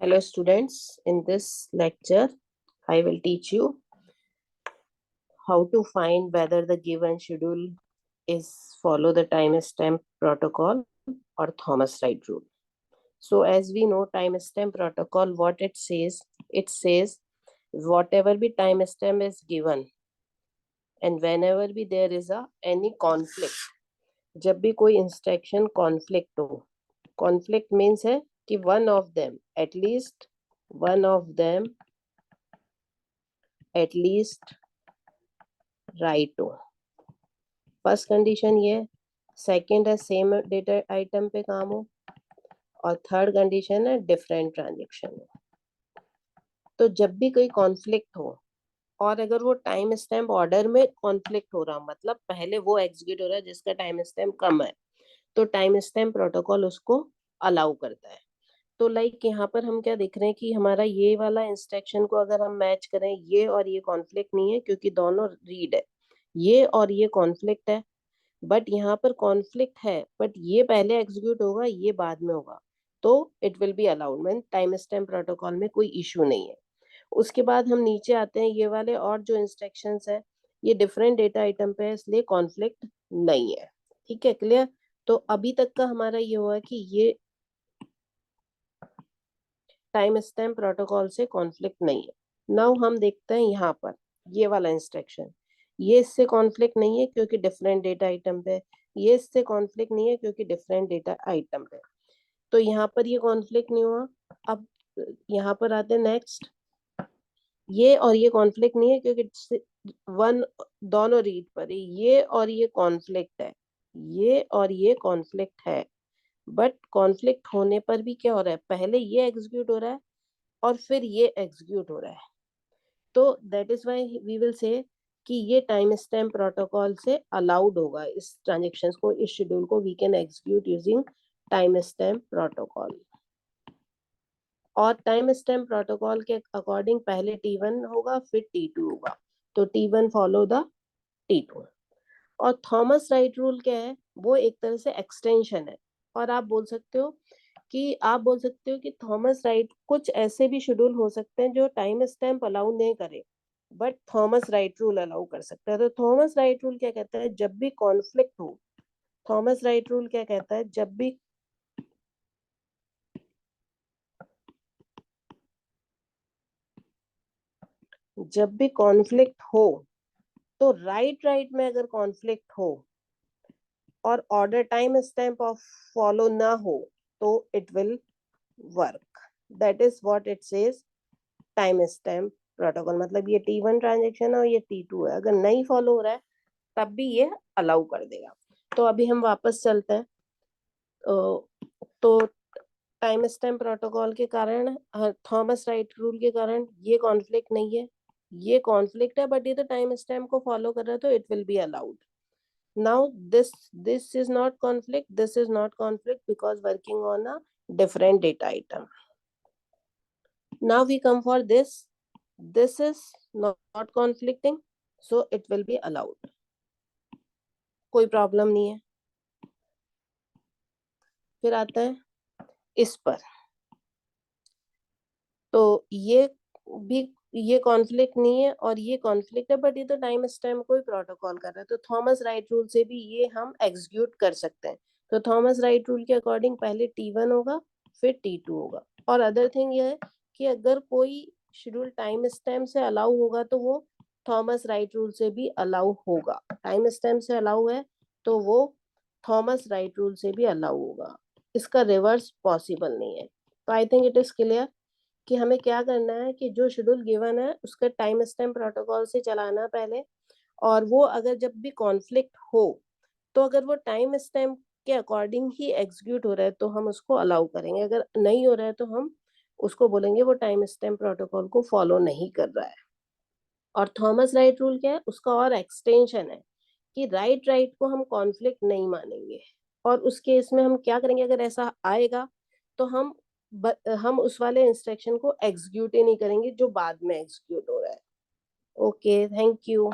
Hello students, in this lecture I will teach you how to find whether the given schedule is follow the timestamp protocol or Thomas Wright rule. So as we know timestamp protocol, what it says whatever be timestamp is given and whenever be there is a any conflict, जब भी कोई instruction conflict हो, conflict means है कि one of them at least right हो। First condition ये, second है same data item पे काम हो, और थर्ड कंडीशन है डिफरेंट ट्रांजेक्शन हो। तो जब भी कोई कॉन्फ्लिक्ट हो और अगर वो टाइम स्टैम्प ऑर्डर में कॉन्फ्लिक्ट हो रहा, मतलब पहले वो एग्जीक्यूट हो रहा है जिसका टाइम स्टैम्प कम है, तो टाइम स्टैम्प प्रोटोकॉल उसको अलाउ करता है। तो लाइक यहाँ पर हम क्या देख रहे हैं कि हमारा ये वाला इंस्ट्रक्शन को अगर हम मैच करें, ये और ये कॉन्फ्लिक्ट नहीं है क्योंकि दोनों रीड है, ये और ये कॉन्फ्लिक्ट है, बट यहाँ पर कॉन्फ्लिक्ट है बट ये पहले एग्जीक्यूट होगा ये बाद में होगा, तो it will be allowed. Mean time stamp protocol में कोई इशू नहीं है। उसके बाद हम नीचे आते हैं, ये वाले और जो इंस्ट्रक्शंस है ये डिफरेंट डेटा आइटम पे है, इसलिए कॉन्फ्लिक्ट नहीं है। ठीक है, क्लियर। तो अभी तक का हमारा ये हुआ कि ये टाइम स्टैम्प प्रोटोकॉल से कॉन्फ्लिक्ट नहीं है। नाउ हम देखते हैं यहाँ पर ये वाला इंस्ट्रक्शन, ये इससे कॉन्फ्लिक्ट नहीं है क्योंकि डिफरेंट डेटा आइटम पे, ये इससे कॉन्फ्लिक्ट नहीं है क्योंकि डिफरेंट डेटा आइटम पे, तो यहाँ पर ये कॉन्फ्लिक्ट नहीं हुआ। अब यहाँ पर आते हैं नेक्स्ट, ये और ये कॉन्फ्लिक्ट नहीं है क्योंकि वन दोनों रीड पर है, ये और ये कॉन्फ्लिक्ट है, ये और ये कॉन्फ्लिक्ट है, बट कॉन्फ्लिक्ट होने पर भी क्या हो रहा है, पहले ये एग्जीक्यूट हो रहा है और फिर ये एग्जीक्यूट हो रहा है। तो that is why we will say कि ये टाइम स्टैम्प प्रोटोकॉल से अलाउड होगा, इस ट्रांजेक्शन्स को, इस शेड्यूल को we can execute using time stamp protocol. और टाइम स्टैम्प प्रोटोकॉल के अकॉर्डिंग पहले T1 होगा फिर T2 होगा, तो T1 फॉलो द T2। और थॉमस राइट रूल क्या है, वो एक तरह से एक्सटेंशन है। और आप बोल सकते हो कि थॉमस राइट कुछ ऐसे भी शेड्यूल हो सकते हैं जो टाइम स्टैम्प अलाउ नहीं करे, but Thomas right rule allow कर सकता है। तो थॉमस राइट रूल क्या कहता है, जब भी कॉन्फ्लिक्ट हो, थॉमस राइट रूल क्या कहता है, जब भी कॉन्फ्लिक्ट हो, तो राइट में अगर कॉन्फ्लिक्ट हो और order time stamp of follow ना हो, तो it will work. That is what it says time stamp protocol. मतलब ये T1 ट्रांजेक्शन है और ये T2 है, अगर नहीं फॉलो हो रहा है तब भी ये अलाउ कर देगा। तो अभी हम वापस चलते हैं। तो टाइम स्टैम्प प्रोटोकॉल के कारण, थॉमस राइट रूल के कारण ये कॉन्फ्लिक्ट नहीं है, ये कॉन्फ्लिक्ट है बट ये तो टाइम स्टैम्प को फॉलो कर रहा है, तो it will be allowed. Now this is not conflict, this is not conflict because working on a different data item. Now we come for this is not conflicting, so it will be allowed, कोई problem नहीं है। फिर आता है इस पर, तो ये कॉन्फ्लिक्ट नहीं है और ये कॉन्फ्लिक्ट है, बट ये तो टाइम स्टैम्प को ही प्रोटोकॉल कर रहा है, तो थॉमस राइट रूल से भी ये हम एग्जीक्यूट कर सकते हैं। तो थॉमस राइट रूल के अकॉर्डिंग पहले T1 होगा फिर T2 होगा। और अदर थिंग ये है कि अगर कोई शेड्यूल टाइम स्टैम्प से अलाउ होगा तो वो थॉमस राइट रूल से भी अलाउ होगा। टाइम स्टैम्प से अलाउ है तो वो थॉमस राइट रूल से भी अलाउ होगा, इसका रिवर्स पॉसिबल नहीं है। तो I think it is clear कि हमें क्या करना है कि जो शेड्यूल गिवन है उसका टाइम स्टैम्प प्रोटोकॉल से चलाना पहले, और वो अगर जब भी कॉन्फ्लिक्ट हो तो अगर वो टाइम स्टैम्प के अकॉर्डिंग ही एग्जीक्यूट हो रहा है तो हम उसको अलाउ करेंगे, अगर नहीं हो रहा है तो हम उसको बोलेंगे वो टाइम स्टैम्प प्रोटोकॉल को फॉलो नहीं कर रहा है। और थॉमस राइट रूल क्या है, उसका और एक्सटेंशन है कि राइट को हम कॉन्फ्लिक्ट नहीं मानेंगे, और उस केस में हम क्या करेंगे, अगर ऐसा आएगा तो हम उस वाले इंस्ट्रक्शन को एग्जीक्यूट ही नहीं करेंगे जो बाद में एग्जीक्यूट हो रहा है। Okay, thank you.